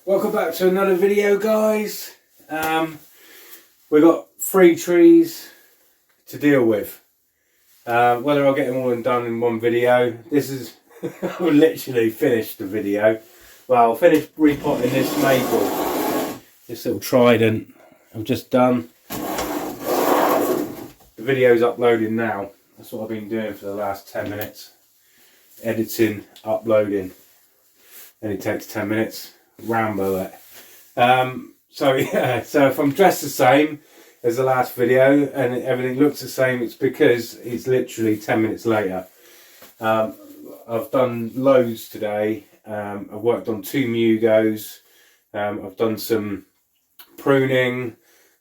Welcome back to another video, guys. We've got 3 trees to deal with. Whether I'll get them all done in one video. This is I've literally finished the video. Well, I finished repotting this maple, this little trident. I've just done. The video's uploading now. That's what I've been doing for the last 10 minutes. Editing, uploading. Only takes 10 minutes. Rambo it. So if I'm dressed the same as the last video and everything looks the same, it's because it's literally 10 minutes later. I've done loads today. I've worked on 2 mugos. I've done some pruning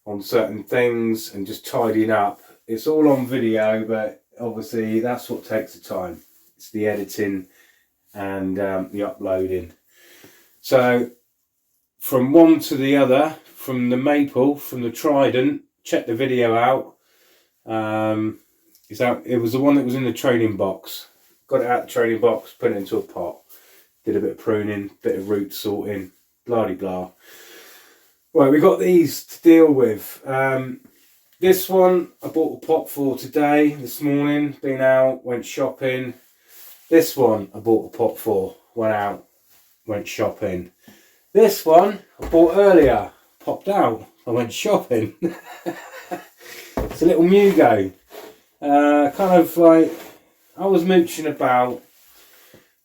on certain things and just tidying up. It's all on video, but obviously that's what takes the time. It's the editing and the uploading. So from one to the other, from the maple, from the trident, check the video out. It was the one that was in the trading box. Got it out of the trading box, put it into a pot. Did a bit of pruning, bit of root sorting, blah de blah. Right, we got these to deal with. This one I bought a pot for today, this morning. Been out, went shopping. This one I bought a pot for, went out, went shopping. This one I bought earlier, popped out, I went shopping. It's a little mugo. Kind of like, I was mooching about.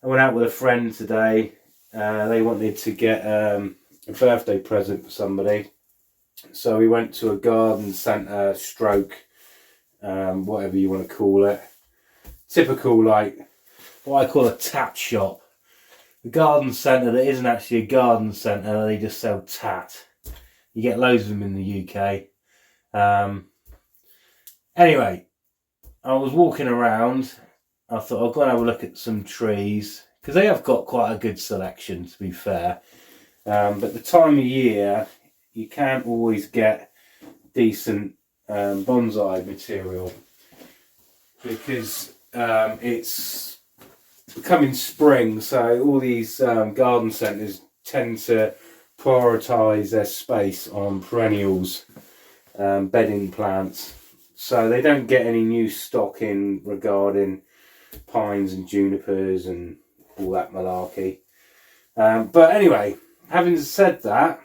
I went out with a friend today. They wanted to get a birthday present for somebody. So we went to a garden centre stroke, whatever you want to call it. Typical, like, what I call a tat shop. A garden centre that isn't actually a garden centre, they just sell tat. You get loads of them in the UK. Anyway, I was walking around. I thought I'll go and have a look at some trees, because they have got quite a good selection, to be fair. But the time of year, you can't always get decent bonsai material, because it's becoming spring, so all these garden centres tend to prioritise their space on perennials, bedding plants, so they don't get any new stock in regarding pines and junipers and all that malarkey. But anyway, having said that,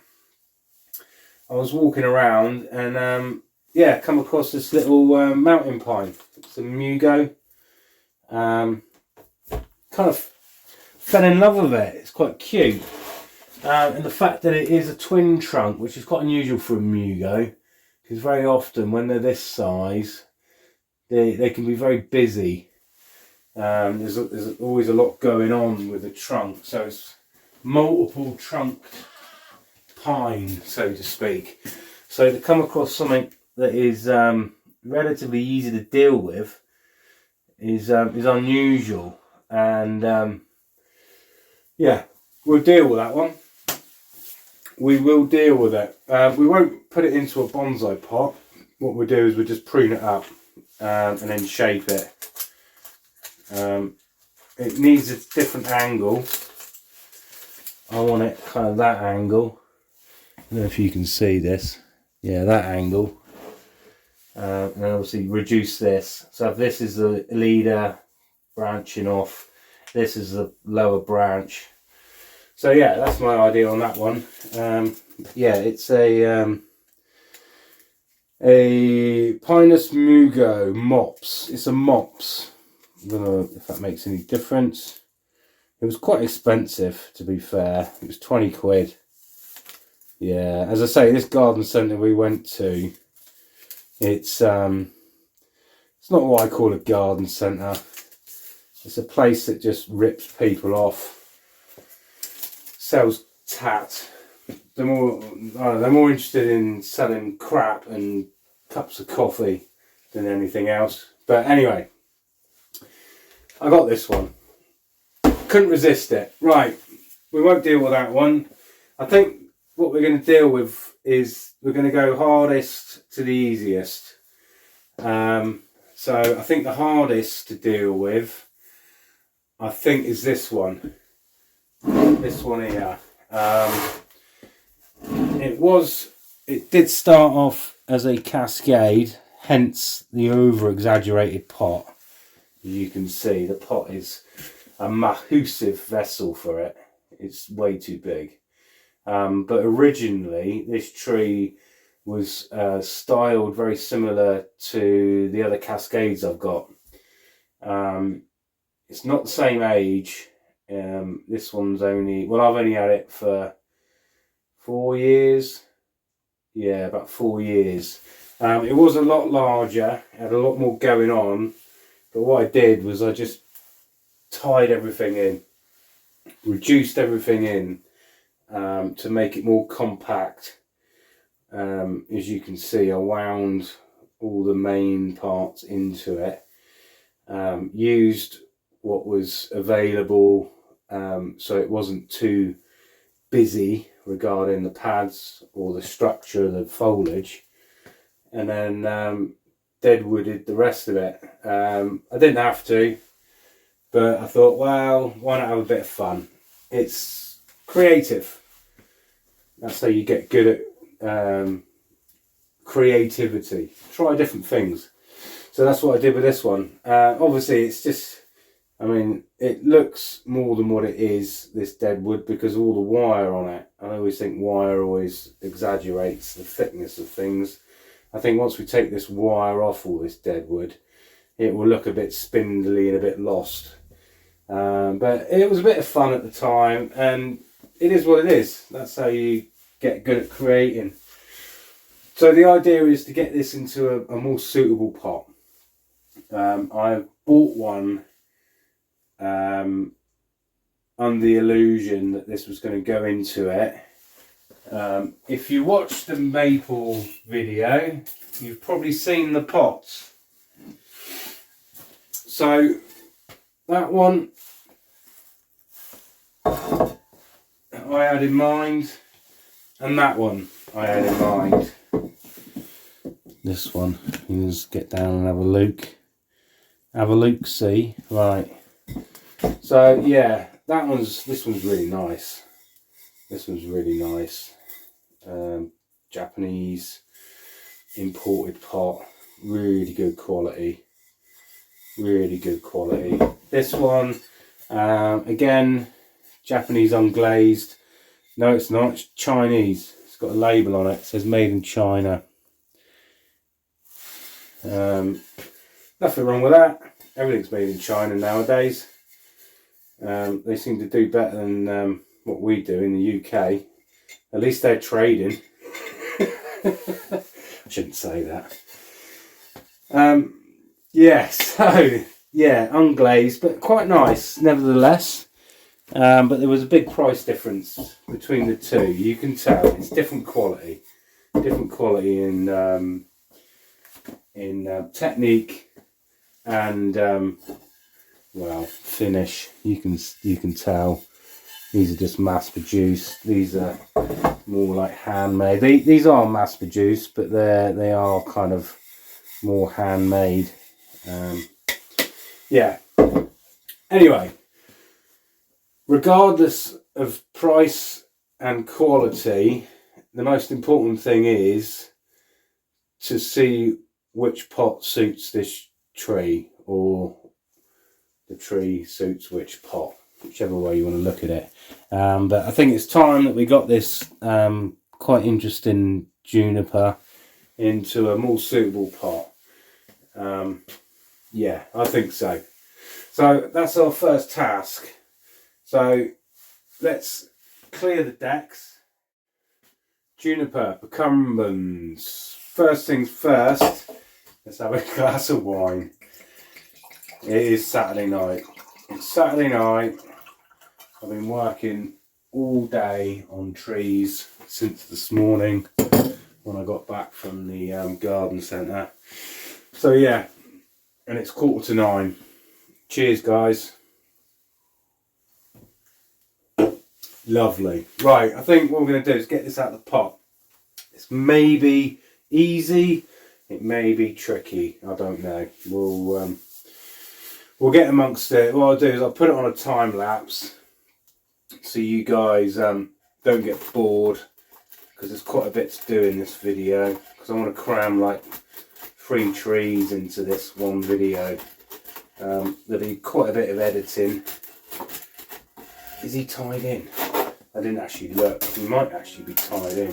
I was walking around and come across this little mountain pine. It's a mugo. Kind of fell in love with it. It's quite cute, and the fact that it is a twin trunk, which is quite unusual for a mugo, because very often when they're this size, they can be very busy. There's always a lot going on with the trunk, so it's multiple trunked pine, so to speak. So to come across something that is relatively easy to deal with is unusual. And we'll deal with that one. We will deal with it. We won't put it into a bonsai pot. What we'll do is we'll just prune it up and then shape it. It needs a different angle. I want it kind of that angle. I don't know if you can see this. Yeah, that angle. And then obviously reduce this. So if this is the leader branching off, this is the lower branch. So yeah, that's my idea on that one. It's a Pinus Mugo Mops. It's a Mops. I don't know if that makes any difference. It was quite expensive, to be fair. It was 20 quid. Yeah, as I say, this garden centre we went to, it's not what I call a garden centre. It's a place that just rips people off, sells tat. They're more interested in selling crap and cups of coffee than anything else. But anyway, I got this one. Couldn't resist it. Right, we won't deal with that one. I think what we're going to deal with is we're going to go hardest to the easiest. So I think the hardest to deal with, I think, is this one. This one here. it did start off as a cascade, hence the over exaggerated pot. As you can see, the pot is a massive vessel for it. It's way too big. But originally this tree was styled very similar to the other cascades I've got. It's not the same age. This one's only, well, I've only had it for 4 years. Yeah, about 4 years. It was a lot larger, had a lot more going on, but what I did was I just tied everything in, reduced everything in to make it more compact. As you can see, I wound all the main parts into it, used what was available, so it wasn't too busy regarding the pads or the structure of the foliage, and then deadwooded the rest of it. I didn't have to, but I thought, well, why not have a bit of fun? It's creative. That's how you get good at creativity. Try different things. So that's what I did with this one. Obviously it's just, I mean, it looks more than what it is, this deadwood, because of all the wire on it. I always think wire always exaggerates the thickness of things. I think once we take this wire off all this deadwood, it will look a bit spindly and a bit lost. But it was a bit of fun at the time, and it is what it is. That's how you get good at creating. So the idea is to get this into a more suitable pot. I bought one under the illusion that this was going to go into it. If you watch the maple video, you've probably seen the pots. So that one I had in mind, and that one I had in mind. This one, you can just get down and have a look. Have a look, see, right. So yeah, this one's really nice. This one's really nice. Japanese imported pot, really good quality. Really good quality. This one, again, Japanese unglazed. No, it's not. It's Chinese. It's got a label on it. It says made in China. Nothing wrong with that. Everything's made in China nowadays. They seem to do better than what we do in the UK. At least they're trading. I shouldn't say that. Yeah, so yeah, unglazed, but quite nice nevertheless. But there was a big price difference between the two. You can tell it's different quality in technique and well, finish. You can tell these are just mass produced. These are more like handmade. These are mass produced, but they are kind of more handmade. Yeah. Anyway, regardless of price and quality, the most important thing is to see which pot suits this tree, or the tree suits which pot, whichever way you want to look at it. But I think it's time that we got this quite interesting juniper into a more suitable pot. Yeah, I think so. So that's our first task. So let's clear the decks. Juniper, procumbens. First things first, let's have a glass of wine. It is Saturday night. It's Saturday night. I've been working all day on trees since this morning when I got back from the garden centre. So yeah, and it's 9:15. Cheers, guys. Lovely. Right, I think what we're going to do is get this out of the pot. It's maybe easy, it may be tricky, I don't know. We'll get amongst it. What I'll do is I'll put it on a time lapse so you guys don't get bored, because there's quite a bit to do in this video, because I want to cram like 3 trees into this one video. There'll be quite a bit of editing. Is he tied in? I didn't actually look. He might actually be tied in.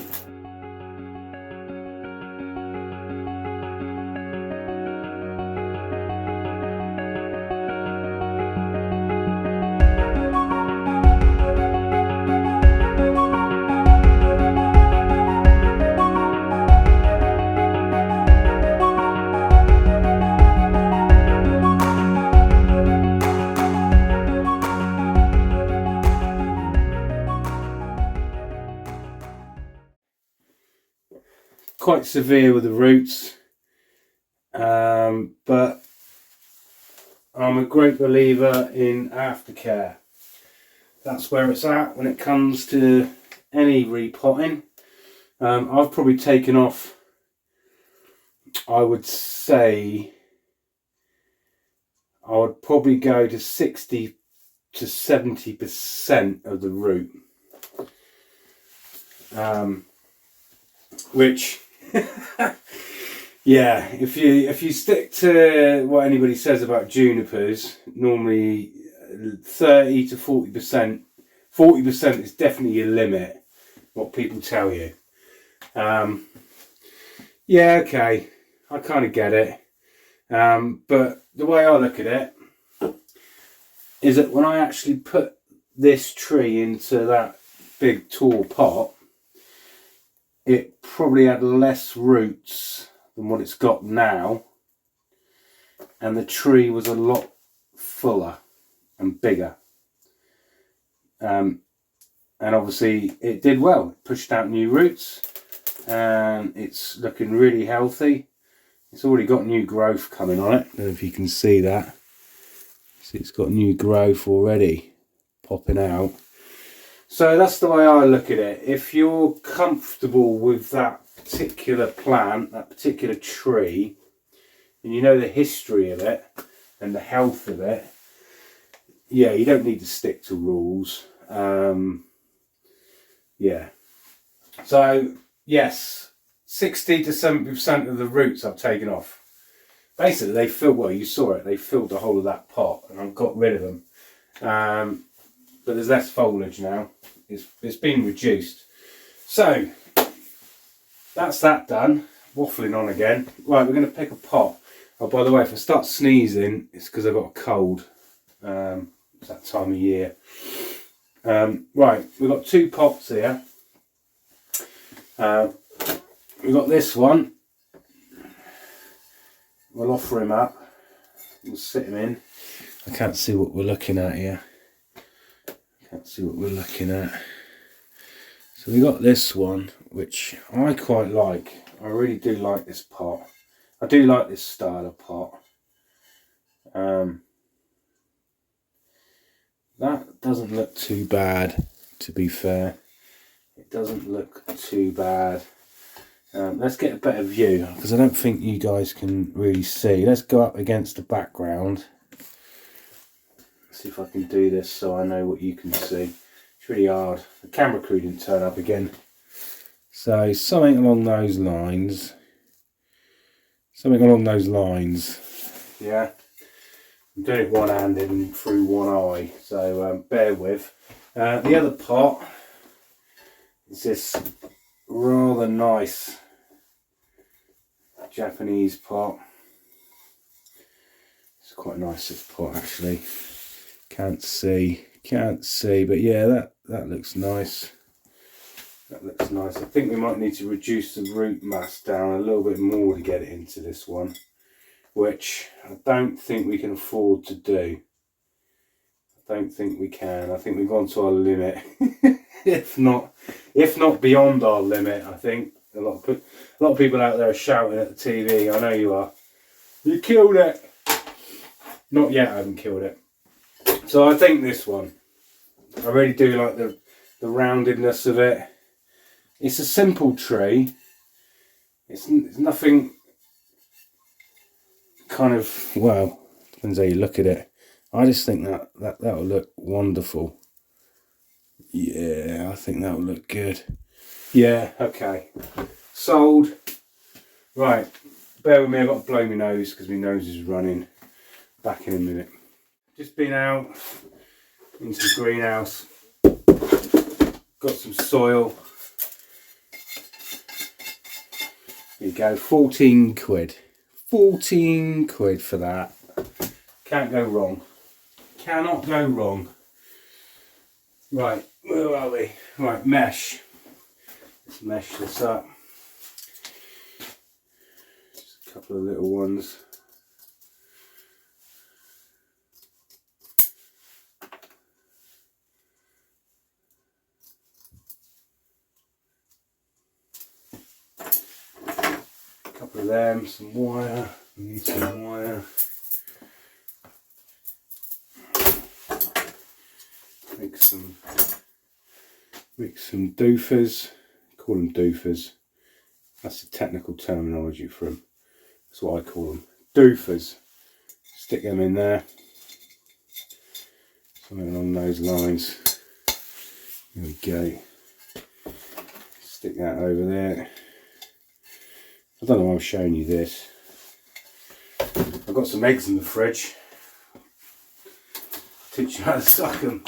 Quite severe with the roots, but I'm a great believer in aftercare. That's where it's at when it comes to any repotting. I've probably taken off, I would say, I would probably go to 60 to 70% of the root, which yeah, if you stick to what anybody says about junipers, normally 30 to 40%, 40% is definitely your limit, what people tell you. Yeah, okay, I kind of get it, but the way I look at it is that when I actually put this tree into that big tall pot, it probably had less roots than what it's got now, and the tree was a lot fuller and bigger, and obviously it did well. It pushed out new roots and it's looking really healthy. It's already got new growth coming on it. I don't know if you can see that. See, it's got new growth already popping out. So that's the way I look at it. If you're comfortable with that particular plant, that particular tree, and you know the history of it and the health of it, yeah, you don't need to stick to rules. Yeah. So, yes, 60 to 70% of the roots I've taken off. Basically, they filled, well, you saw it, they filled the whole of that pot, and I've got rid of them. But there's less foliage now. It's been reduced. So that's that done. Waffling on again. Right, we're going to pick a pot. Oh, by the way, if I start sneezing, it's because I've got a cold. It's that time of year. Right, we've got 2 pots here. We've got this one. We'll offer him up. We'll sit him in. I can't see what we're looking at here. Can't see what we're looking at. So we got this one, which I quite like. I really do like this pot. I do like this style of pot. That doesn't look too bad, to be fair. It doesn't look too bad. Let's get a better view, because I don't think you guys can really see. Let's go up against the background. See if I can do this so I know what you can see. It's really hard. The camera crew didn't turn up again. So something along those lines. Something along those lines. Yeah. I'm doing it one-handed and through one eye. So bear with. The other pot is this rather nice Japanese pot. It's quite nice, this pot, actually. Can't see, but yeah, that looks nice. That looks nice. I think we might need to reduce the root mass down a little bit more to get it into this one, which I don't think we can afford to do. I don't think we can. I think we've gone to our limit. if not beyond our limit. I think a lot of people out there are shouting at the TV. I know you are. You killed it. Not yet. I haven't killed it. So I think this one, I really do like the roundedness of it. It's a simple tree. It's nothing kind of, well, depends how you look at it. I just think that'll look wonderful. Yeah, I think that'll look good. Yeah, okay. Sold. Right, bear with me, I've got to blow my nose because my nose is running. Back in a minute. Just been out into the greenhouse. Got some soil. There you go, 14 quid. 14 quid for that. Can't go wrong. Cannot go wrong. Right, where are we? Right, mesh. Let's mesh this up. Just a couple of little ones. A couple of them, some wire. We need some wire. Make some doofers. Call them doofers. That's the technical terminology for them. That's what I call them. Doofers. Stick them in there. Something along those lines. There we go. Stick that over there. I don't know why I'm showing you this. I've got some eggs in the fridge. Teach you how to suck them.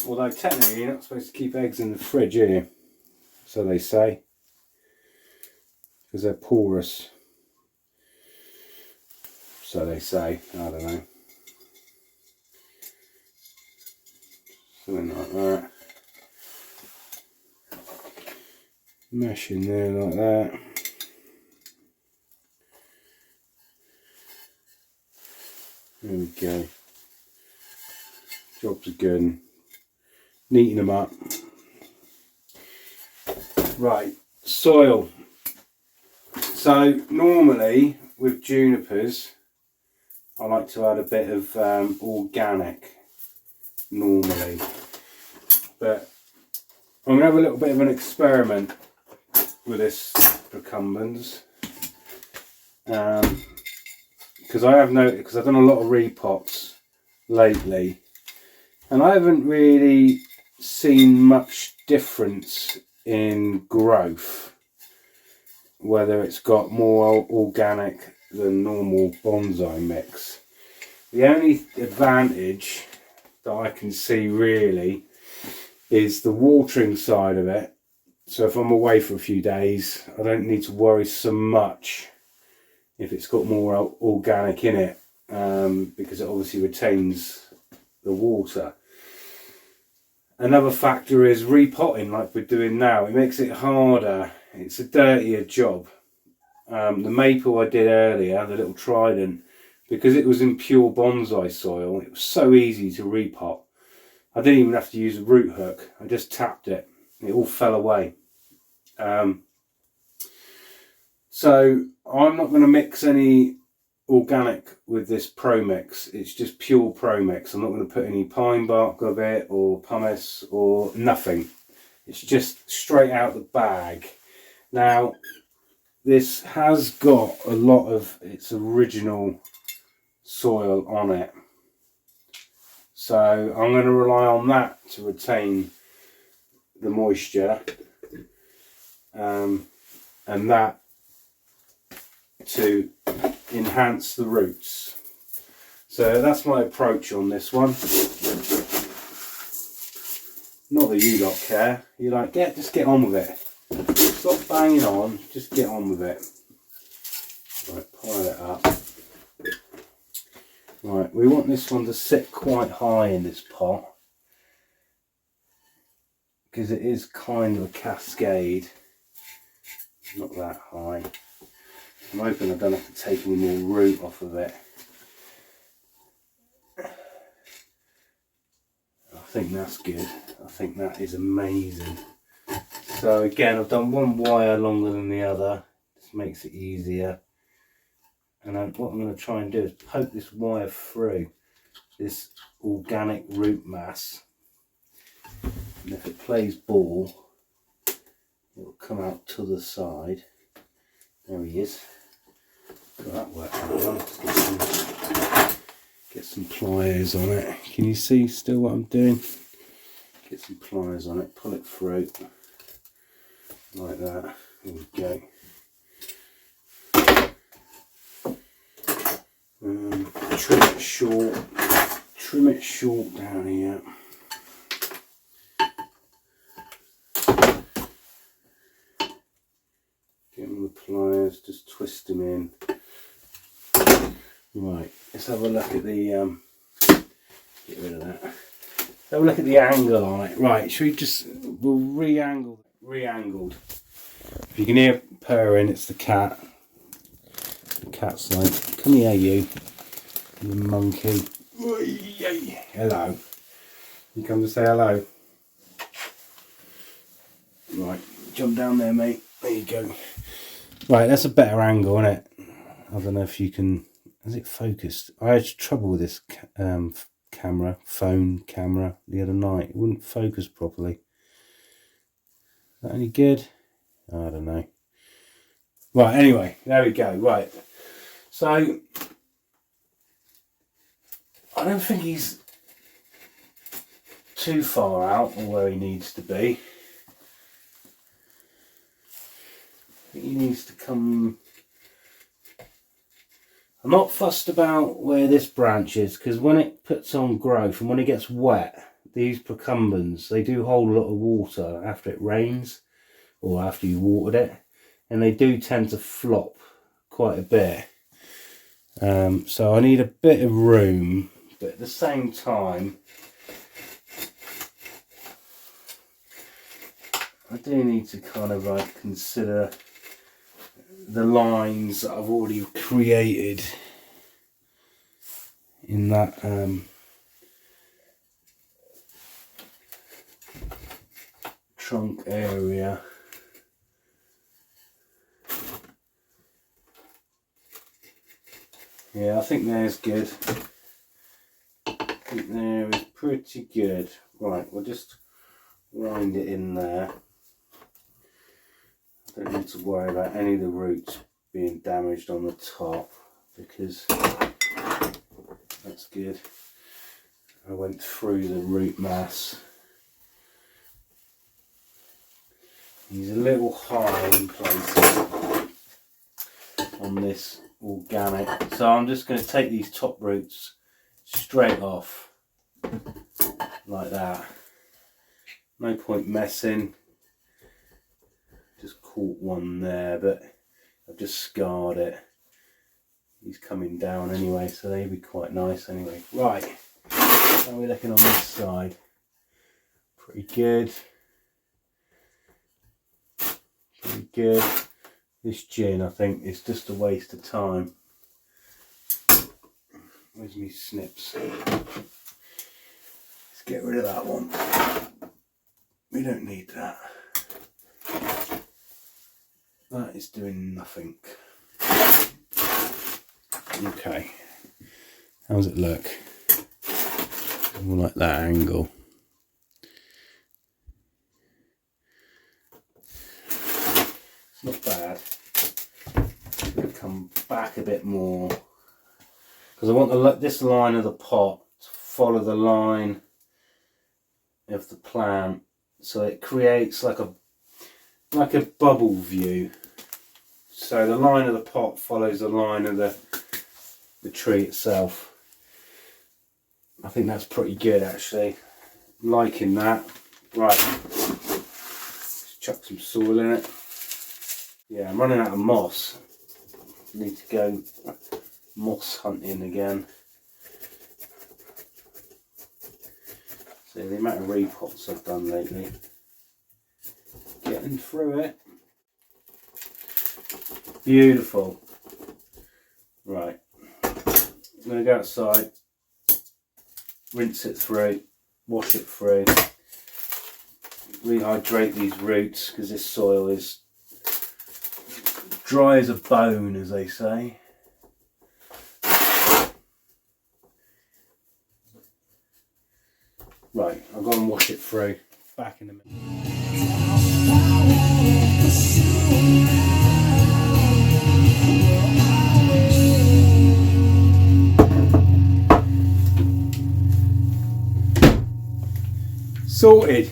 Although technically you're not supposed to keep eggs in the fridge here. So they say. Because they're porous. So they say. I don't know. Something like that. Mesh in there like that. There we go. Jobs are good. Neaten them up. Right, soil. So normally with junipers I like to add a bit of organic normally, but I'm going to have a little bit of an experiment with this procumbens because I have noticed, because I've done a lot of repots lately and I haven't really seen much difference in growth, whether it's got more organic than normal bonsai mix. The only advantage that I can see really is the watering side of it. So if I'm away for a few days, I don't need to worry so much if it's got more organic in it, because it obviously retains the water. Another factor is repotting, like we're doing now. It makes it harder. It's a dirtier job. The maple I did earlier, the little trident, because it was in pure bonsai soil, it was so easy to repot. I didn't even have to use a root hook. I just tapped it. It all fell away. So I'm not going to mix any organic with this Pro Mix. It's just pure Pro Mix. I'm not going to put any pine bark of it or pumice or nothing. It's just straight out the bag. Now this has got a lot of its original soil on it, so I'm going to rely on that to retain the moisture, and that to enhance the roots. So that's my approach on this one. Not that you lot care. You like, just get on with it. Stop banging on, just get on with it. Right, pile it up. Right, we want this one to sit quite high in this pot, because it is kind of a cascade. Not that high. I'm hoping I don't have to take any more root off of it. I think that's good. I think that is amazing. So again, I've done one wire longer than the other. This makes it easier. And what I'm going to try and do is poke this wire through this organic root mass. And if it plays ball, it will come out to the side. There he is. Got that working well. Let's get some pliers on it. Can you see still what I'm doing? Get some pliers on it, pull it through. like that. There we go. Trim it short down here. Get them with the pliers, just twist them in. Right, let's have a look at the, get rid of that. Let's have a look at the angle on it. Right, should we just, we'll re-angled. If you can hear purring, it's the cat. The cat's like, come here you monkey. Hello. You come to say hello. Right, jump down there, mate. There you go. Right, that's a better angle, isn't it? I don't know if you can. Is it focused? I had trouble with this phone camera the other night. It wouldn't focus properly. Is that any good? I don't know. Right, anyway, there we go. Right, so I don't think he's too far out or where he needs to be. I think he needs to come. I'm not fussed about where this branch is, because when it puts on growth and when it gets wet, these procumbens, they do hold a lot of water after it rains or after you watered it, and they do tend to flop quite a bit. So I need a bit of room, but at the same time I do need to kind of like consider the lines that I've already created in that trunk area. Yeah, I think there's good. I think there is pretty good. Right, we'll just wind it in there. Don't need to worry about any of the roots being damaged on the top, because that's good. I went through the root mass. He's a little high in places on this organic, so I'm just going to take these top roots straight off like that. No point messing. Just caught one there, but I've just scarred it. He's coming down anyway, so they'd be quite nice anyway. Right, how are we looking on this side? Pretty good. Pretty good. This gin, I think, is just a waste of time. Where's me snips? Let's get rid of that one. We don't need that. That is doing nothing. Okay. How does it look? More like that angle. It's not bad. I'm going to come back a bit more, because I want this line of the pot to follow the line of the plant, so it creates like a bubble view. So the line of the pot follows the line of the tree itself. I think that's pretty good actually. Liking that. Right, let's chuck some soil in it. Yeah, I'm running out of moss. Need to go moss hunting again. So the amount of repots I've done lately. Getting through it. Beautiful. Right. I'm going to go outside, rinse it through, wash it through, rehydrate these roots, because this soil is dry as a bone, as they say. Right, I'll go and wash it through. Back in a minute. Sorted.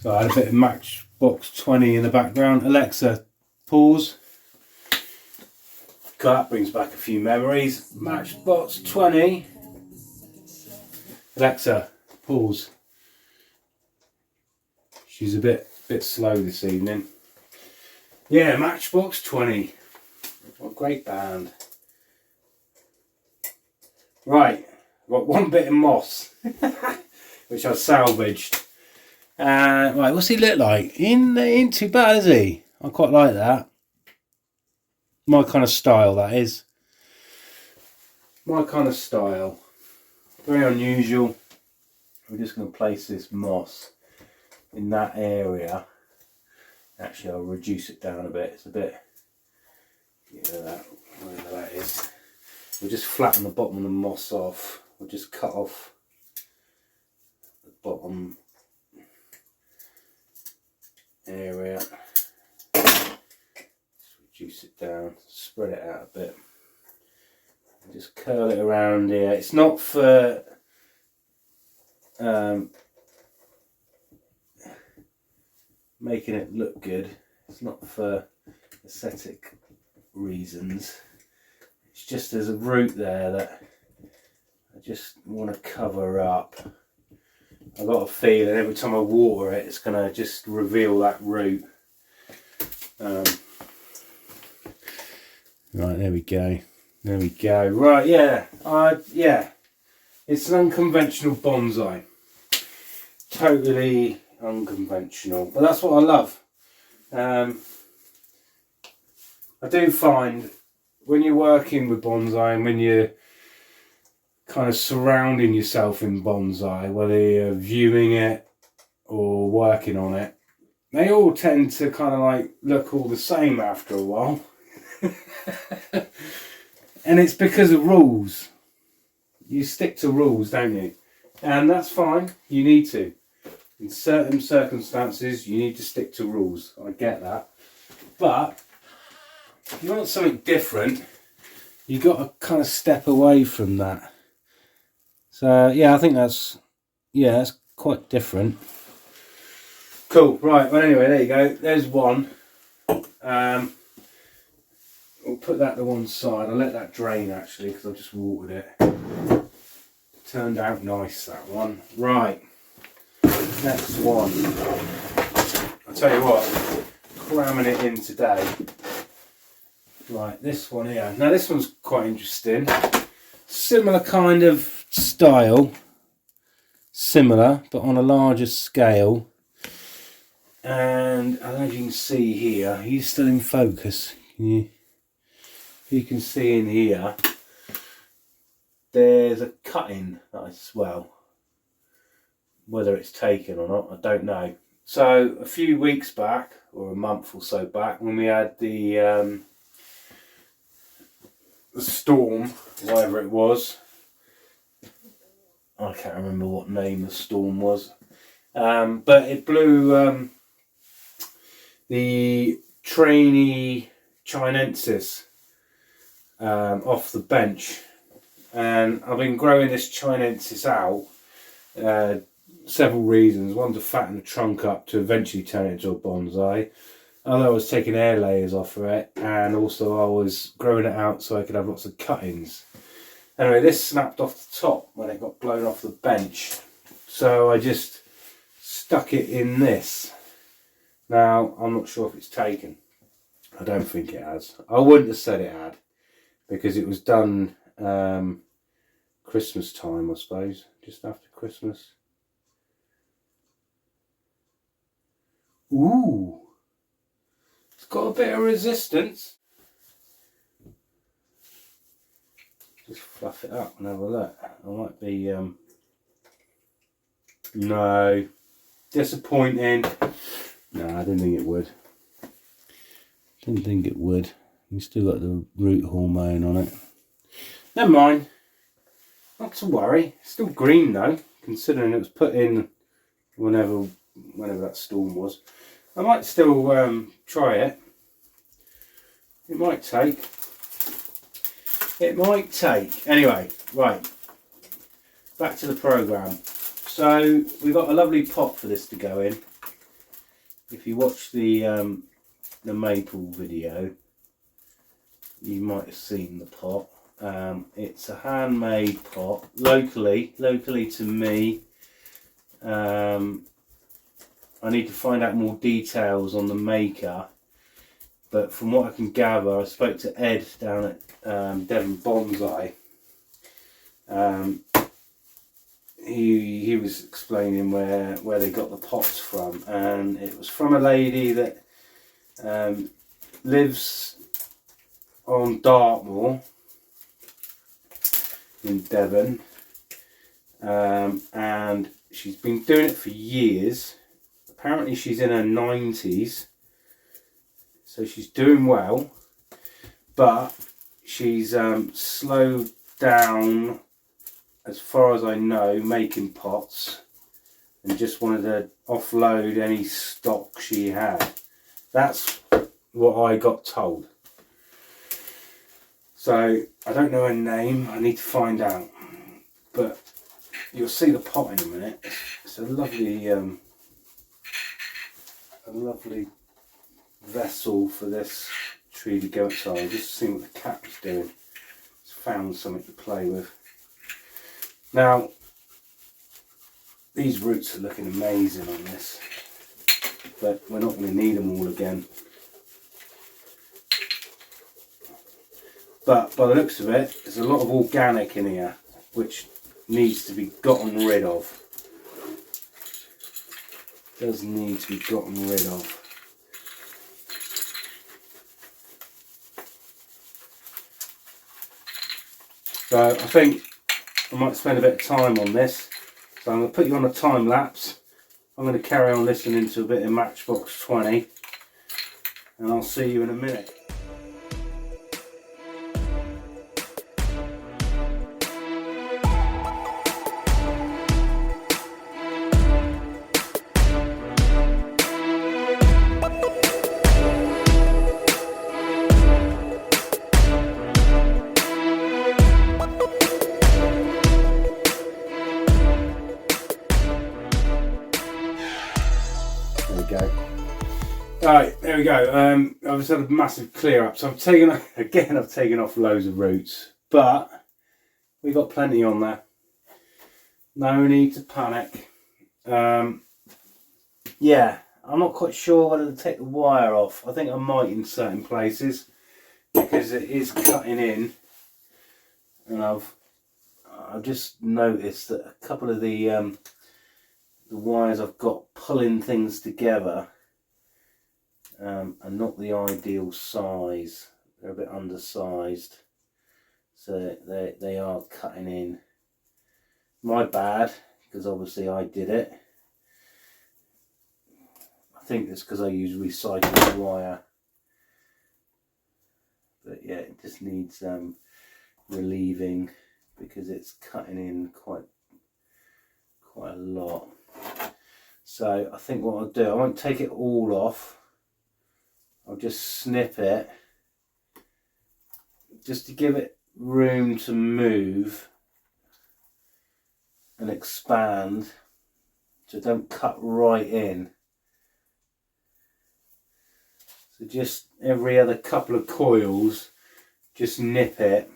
So I had a bit of Matchbox 20 in the background. Alexa, pause. That brings back a few memories. Matchbox 20. Alexa, pause. She's a bit slow this evening. Yeah, Matchbox 20. What a great band. Right, got one bit of moss, which I salvaged. Right, what's he look like? He ain't too bad, is he? I quite like that. My kind of style, that is. My kind of style. Very unusual. We're just going to place this moss in that area. Actually, I'll reduce it down a bit. It's a bit, whatever that is. We'll just flatten the bottom of the moss off. We'll just cut off the bottom area. Just reduce it down, spread it out a bit. And just curl it around here. It's not for making it look good. It's not for aesthetic reasons. It's just there's a root there that I just want to cover up. I've got a feeling every time I water it, it's going to just reveal that root. Right, there we go. There we go. Right, yeah. Yeah. It's an unconventional bonsai. Totally unconventional. But that's what I love. I do find when you're working with bonsai and when you're kind of surrounding yourself in bonsai, whether you're viewing it or working on it, they all tend to kind of like look all the same after a while. And it's because of rules. You stick to rules, don't you? And that's fine. You need to. In certain circumstances, you need to stick to rules. I get that. But if you want something different, you've got to kind of step away from that. So yeah, I think that's quite different. Cool. Right. Well, anyway, there you go. There's one. We'll put that to one side. I'll let that drain actually because I've just watered it. Turned out nice, that one. Right. Next one. I'll tell you what. Cramming it in today. Right, this one here. Now this one's quite interesting. Similar kind of style. Similar, but on a larger scale. And as you can see here, he's still in focus. You can see in here, there's a cutting that I swell. Whether it's taken or not, I don't know. So a few weeks back, or a month or so back, when we had the storm, whatever it was, I can't remember what name the storm was, but it blew the trainee chinensis off the bench, and I've been growing this chinensis out. Several reasons. One, to fatten the trunk up to eventually turn it into a bonsai. Other, I was taking air layers off of it, and also I was growing it out so I could have lots of cuttings. Anyway, this snapped off the top when it got blown off the bench, so I just stuck it in this. Now, I'm not sure if it's taken. I don't think it has. I wouldn't have said it had, because it was done Christmas time, I suppose, just after Christmas. Ooh, it's got a bit of resistance. Just fluff it up and have a look. I might be, no, disappointing. No, I didn't think it would. Didn't think it would. You still got the root hormone on it. Never mind. Not to worry. It's still green though, considering it was put in whenever that storm was. I might still try it. It might take. It might take. Anyway, right. Back to the programme. So we've got a lovely pot for this to go in. if you watch the maple video, you might have seen the pot. It's a handmade pot, locally to me. I need to find out more details on the maker, but from what I can gather, I spoke to Ed down at Devon Bonsai. He was explaining where they got the pots from, and it was from a lady that lives on Dartmoor in Devon, and she's been doing it for years. Apparently she's in her 90s, so she's doing well, but she's slowed down, as far as I know, making pots, and just wanted to offload any stock she had. That's what I got told. So I don't know her name, I need to find out, but you'll see the pot in a minute. It's a lovely vessel for this tree to go outside. Just seeing what the cat's doing. It's found something to play with. Now, these roots are looking amazing on this, but we're not going to need them all again. But by the looks of it, there's a lot of organic in here, which needs to be gotten rid of. Does need to be gotten rid of. So I think I might spend a bit of time on this. So I'm going to put you on a time lapse. I'm going to carry on listening to a bit of Matchbox 20, and I'll see you in a minute. Right, there we go. I've just had a massive clear up, so I've taken off loads of roots, but we got plenty on there. No need to panic. Yeah, I'm not quite sure whether to take the wire off. I think I might in certain places, because it is cutting in, and I've just noticed that a couple of the wires I've got pulling things together are not the ideal size. They're a bit undersized, so they are cutting in. My bad, because obviously I did it. I think it's because I use recycled wire, but yeah, it just needs relieving, because it's cutting in quite a lot. So I think what I'll do, I won't take it all off. I'll just snip it, just to give it room to move and expand, so don't cut right in. So just every other couple of coils, just nip it,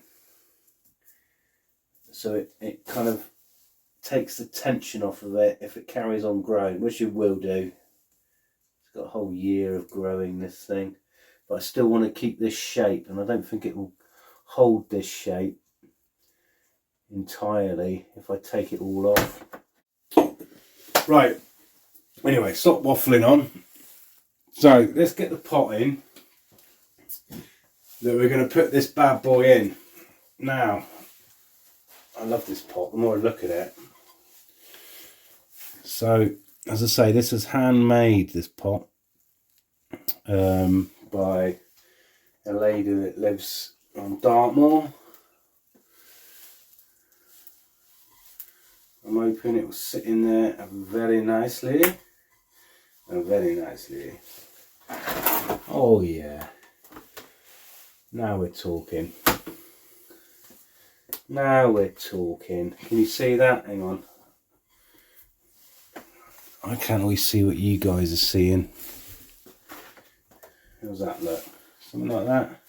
so it kind of takes the tension off of it if it carries on growing, which it will do. It's got a whole year of growing, this thing, but I still want to keep this shape, and I don't think it will hold this shape entirely if I take it all off. Right, anyway, stop waffling on. So let's get the pot in that we're going to put this bad boy in. Now, I love this pot, the more I look at it. So, as I say, this is handmade, this pot, by a lady that lives on Dartmoor. I'm hoping it will sit in there very nicely. Very nicely. Oh yeah. Now we're talking. Now we're talking. Can you see that? Hang on. I can't always see what you guys are seeing. How's that look? Something like that.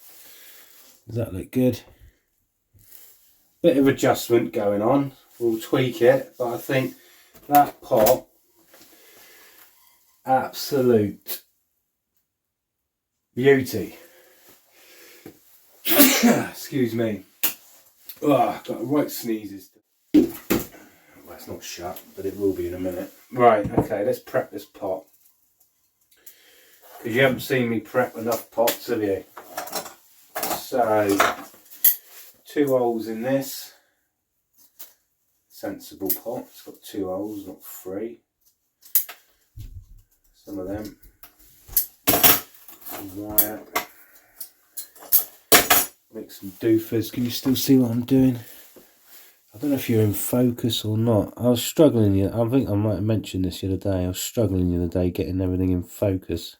Does that look good? Bit of adjustment going on. We'll tweak it, but I think that pot, absolute beauty. Excuse me. Oh, I've got right sneezes. Well, it's not shut, but it will be in a minute. Right, okay, let's prep this pot. Because you haven't seen me prep enough pots, have you? So, 2 holes in this. Sensible pot. It's got 2 holes, not 3. Some of them. Some wire. Make some doofers. Can you still see what I'm doing? I don't know if you're in focus or not. I was struggling. I think I might have mentioned this the other day. I was struggling the other day getting everything in focus.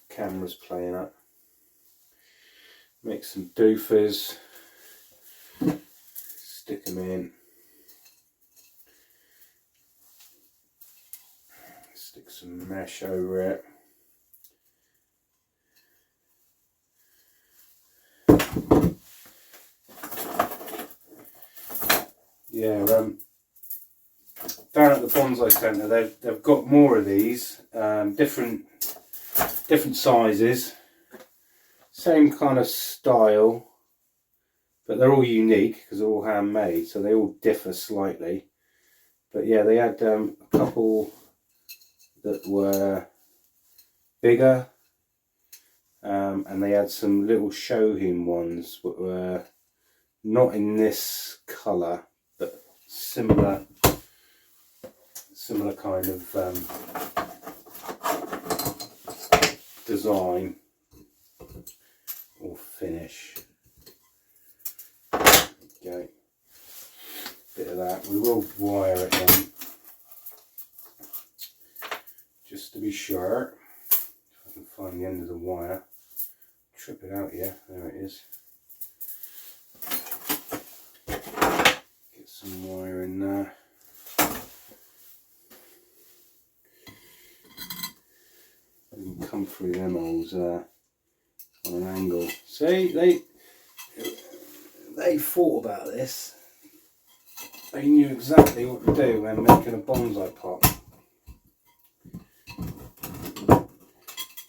Camera's playing up. Make some doofers. Stick them in. Stick some mesh over it. Yeah, down at the bonsai centre, they've got more of these, different sizes, same kind of style, but they're all unique because they're all handmade, so they all differ slightly. But yeah, they had a couple that were bigger, and they had some little shohin ones that were not in this colour, but similar kind of design or finish. Okay, bit of that. We will wire it in just to be sure. If I can find the end of the wire, trip it out here. There it is. Get some wire in there. You can come through them holes on an angle. See, they thought about this. They knew exactly what to do when making a bonsai pot.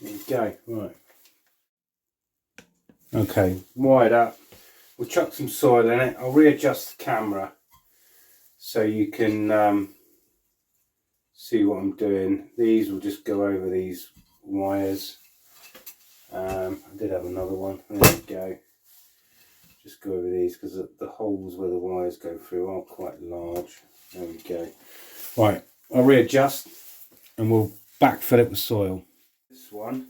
There we go. Right. Okay, wired up. We'll chuck some soil in it. I'll readjust the camera so you can see what I'm doing. These will just go over these wires. I did have another one. There we go. Just go over these because the holes where the wires go through are quite large. There we go. Right, I'll readjust and we'll backfill it with soil. This one,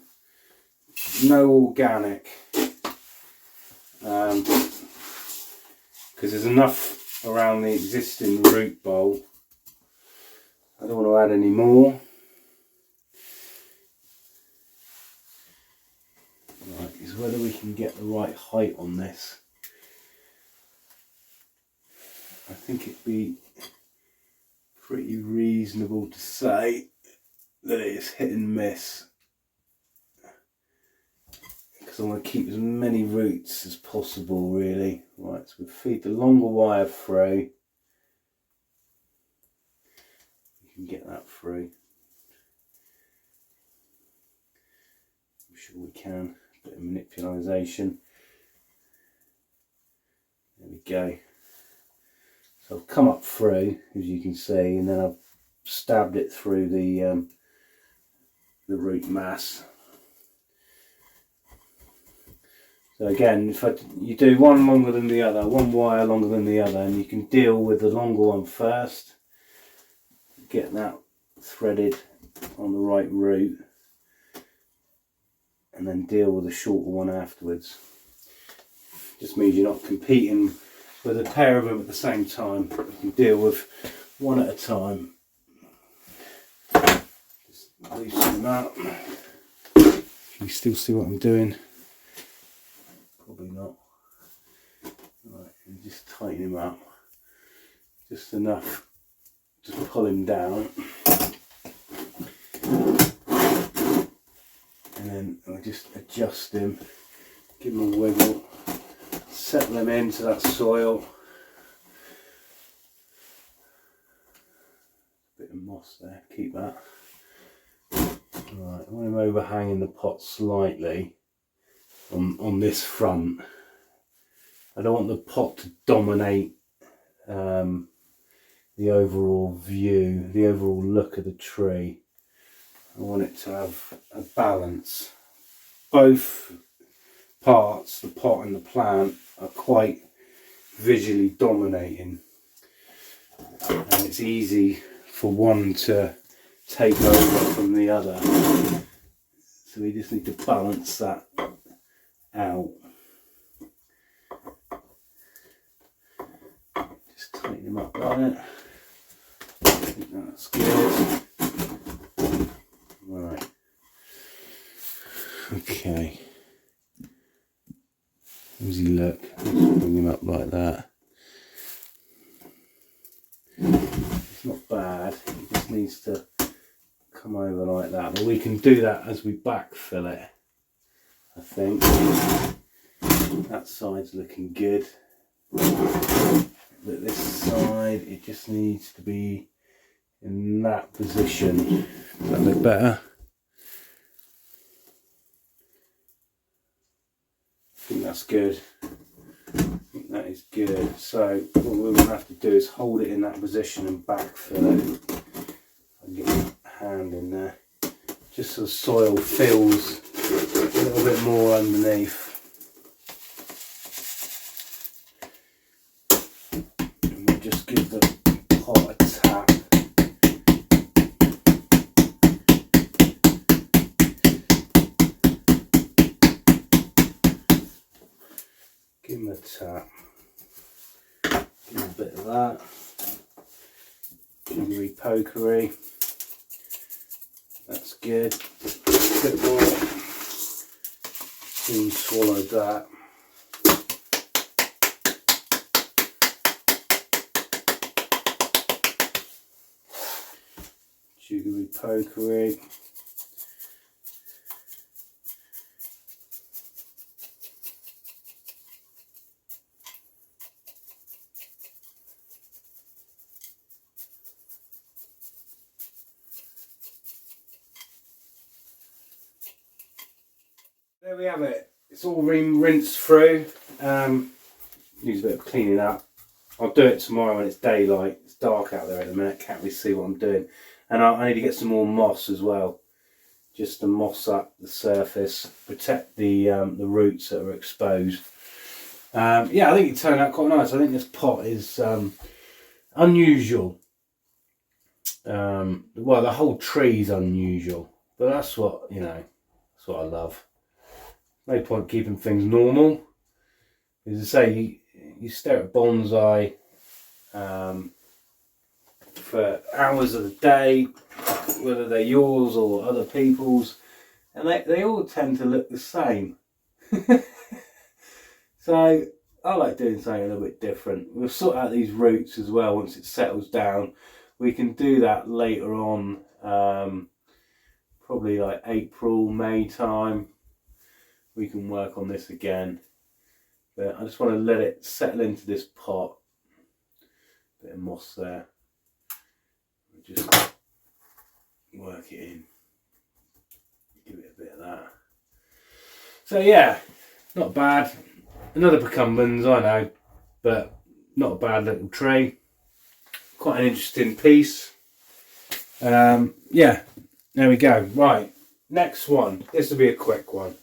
no organic, because there's enough around the existing root bowl. I don't want to add any more. Right, is whether we can get the right height on this. I think it'd be pretty reasonable to say that it is hit and miss, because I want to keep as many roots as possible, really. Right, so we feed the longer wire through. You can get that through. I'm sure we can. Bit of manipulation. There we go. So I've come up through, as you can see, and then I've stabbed it through the root mass. So again, if you do one longer than the other, one wire longer than the other, and you can deal with the longer one first, get that threaded on the right root, and then deal with the shorter one afterwards. Just means you're not competing with a pair of them at the same time. You can deal with one at a time. Just loosen them out. Can you still see what I'm doing? Probably not. Right, and just tighten him up. Just enough to pull him down. And and then I just adjust them, give them a wiggle, settle them into that soil. Bit of moss there, keep that. Right, I want him overhanging the pot slightly on this front. I don't want the pot to dominate the overall view, the overall look of the tree. I want it to have a balance. Both parts, the pot and the plant, are quite visually dominating, and it's easy for one to take over from the other. So we just need to balance that out. Just tighten him up on it. I think that's good. Right. Okay. How does he look? Bring him up like that. It's not bad. He just needs to come over like that. But we can do that as we backfill it, I think. That side's looking good. But this side, it just needs to be in that position. Does that look better? I think that's good. I think that is good. So what we're going to have to do is hold it in that position and backfill it. I'll get my hand in there, just so the soil fills a little bit more underneath. And we'll just give the pot a tap. Give him a tap. Give him a bit of that. Juniper pokery. That's good. A bit more. Soon swallowed that. Juniper pokery. There we have it. It's all rinsed through. Needs a bit of cleaning up. I'll do it tomorrow when it's daylight. It's dark out there at the minute. Can't really see what I'm doing. And I need to get some more moss as well, just to moss up the surface, protect the roots that are exposed. Yeah, I think it turned out quite nice. I think this pot is unusual. Well, the whole tree's unusual, but that's what, you know, that's what I love. No point keeping things normal. As I say, you stare at bonsai for hours of the day, whether they're yours or other people's, and they all tend to look the same. So I like doing something a little bit different. We'll sort out these roots as well once it settles down. We can do that later on, probably like April, May time. We can work on this again, but I just want to let it settle into this pot. Bit of moss there. Just work it in. Give it a bit of that. So yeah, not bad. Another procumbens, I know, but not a bad little tree. Quite an interesting piece. Yeah, there we go. Right, next one. This will be a quick one.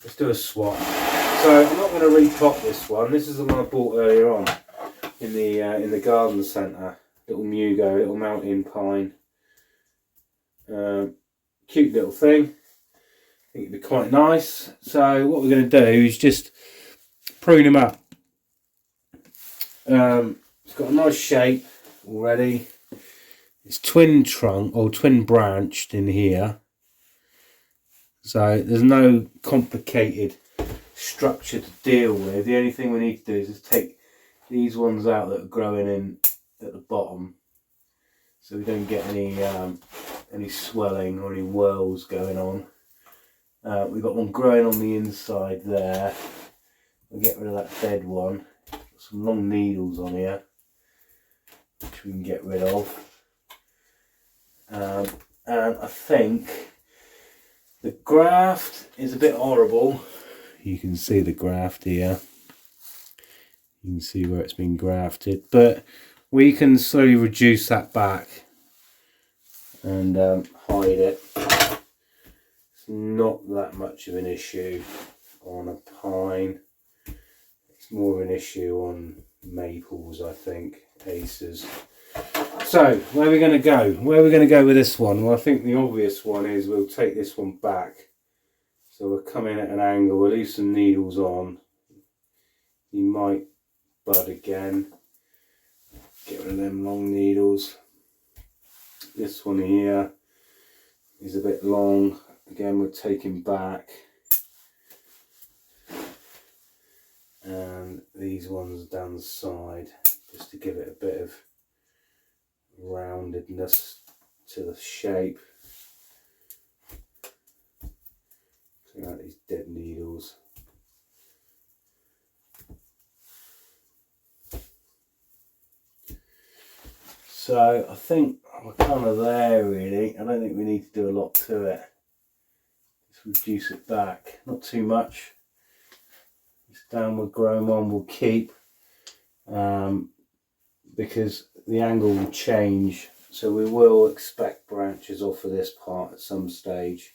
Let's do a swap. So I'm not going to repot this one. This is the one I bought earlier on in the garden centre. Little mugo, little mountain pine. Cute little thing. I think it'd be quite nice. So what we're going to do is just prune him up. It's got a nice shape already. It's twin trunk or twin branched in here. So there's no complicated structure to deal with. The only thing we need to do is just take these ones out that are growing in at the bottom, so we don't get any swelling or any whorls going on. We've got one growing on the inside there. We'll get rid of that dead one. Got some long needles on here, which we can get rid of. And I think the graft is a bit horrible. You can see the graft here. You can see where it's been grafted, but we can slowly reduce that back and hide it. It's not that much of an issue on a pine. It's more of an issue on maples, I think, acers. So, where are we going to go? Where are we going to go with this one? Well, I think the obvious one is we'll take this one back. So we'll come in at an angle, we'll leave some needles on. You might bud again. Get rid of them long needles. This one here is a bit long. Again, we're taking back. And these ones down the side, just to give it a bit of roundedness to the shape. Clean out these dead needles. So I think we're kind of there really. I don't think we need to do a lot to it. Just reduce it back, not too much. This downward growing one will keep because the angle will change. So we will expect branches off of this part at some stage.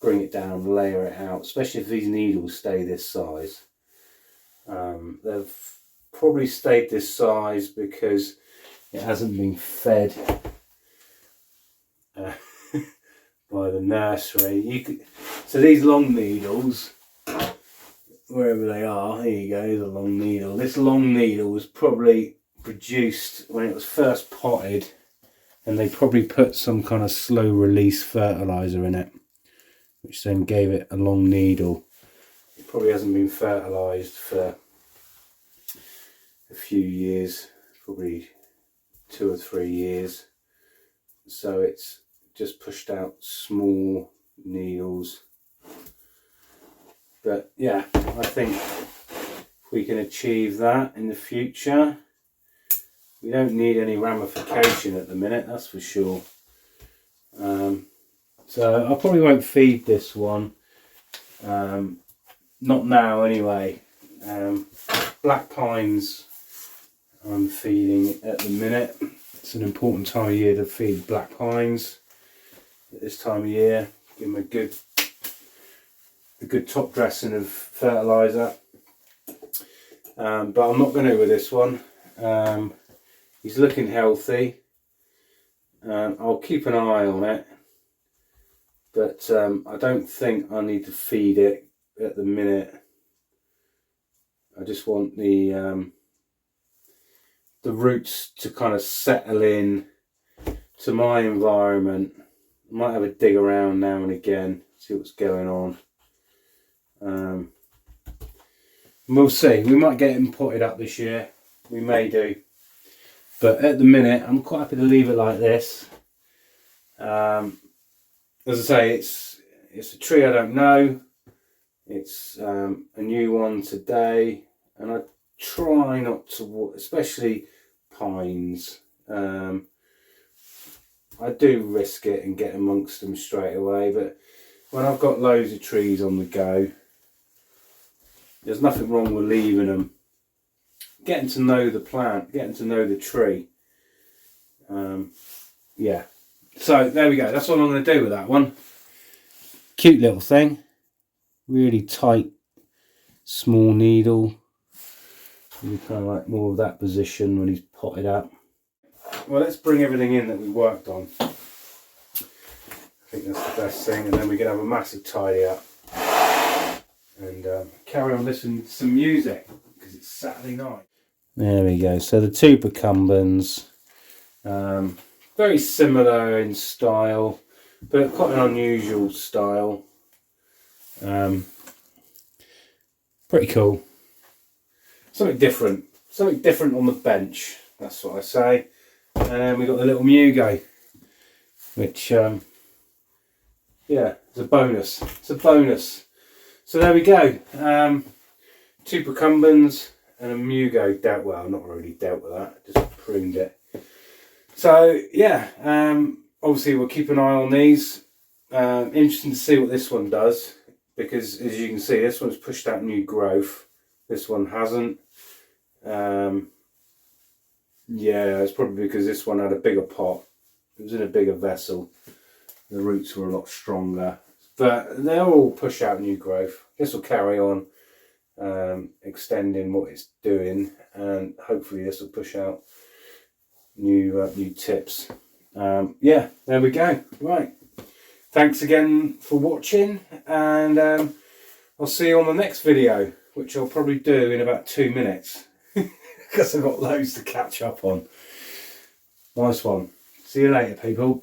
Bring it down, layer it out, especially if these needles stay this size. They've probably stayed this size because it hasn't been fed by the nursery. So these long needles, wherever they are, here you go, the long needle. This long needle was probably produced when it was first potted, and they probably put some kind of slow release fertilizer in it, which then gave it a long needle. It probably hasn't been fertilized for a few years, probably 2 or 3 years, so it's just pushed out small needles. But yeah, I think if we can achieve that in the future, we don't need any ramification at the minute, that's for sure. So I probably won't feed this one, not now anyway. Black pines I'm feeding at the minute. It's an important time of year to feed black pines at this time of year. Give them a good top dressing of fertilizer. But I'm not going to with this one. He's looking healthy. I'll keep an eye on it, but I don't think I need to feed it at the minute. I just want the roots to kind of settle in to my environment. I might have a dig around now and again, see what's going on. We'll see. We might get him potted up this year. We may do. But at the minute, I'm quite happy to leave it like this. As I say, it's a tree I don't know. It's a new one today, and I try not to, especially pines. I do risk it and get amongst them straight away, but when I've got loads of trees on the go, there's nothing wrong with leaving them. Getting to know the plant, getting to know the tree. Yeah, so there we go. That's what I'm going to do with that one. Cute little thing. Really tight, small needle. Really kind of like more of that position when he's potted up. Well, let's bring everything in that we worked on. I think that's the best thing, and then we can have a massive tidy up and carry on listening to some music because it's Saturday night. There we go. So the two procumbens, very similar in style, but quite an unusual style. Pretty cool. Something different on the bench. That's what I say. And then we got the little mugo, which yeah, it's a bonus. It's a bonus. So there we go. 2 procumbens and a mugo dealt. Well, not really dealt with that. Just pruned it. So yeah, obviously we'll keep an eye on these. Interesting to see what this one does, because as you can see, this one's pushed out new growth. This one hasn't. Yeah, it's probably because this one had a bigger pot. It was in a bigger vessel. The roots were a lot stronger. But they'll all push out new growth. This will carry on extending what it's doing, and hopefully this will push out new tips. Yeah, there we go. Right. Thanks again for watching, and I'll see you on the next video, which I'll probably do in about 2 minutes. Because I've got loads to catch up on. Nice one. See you later, people.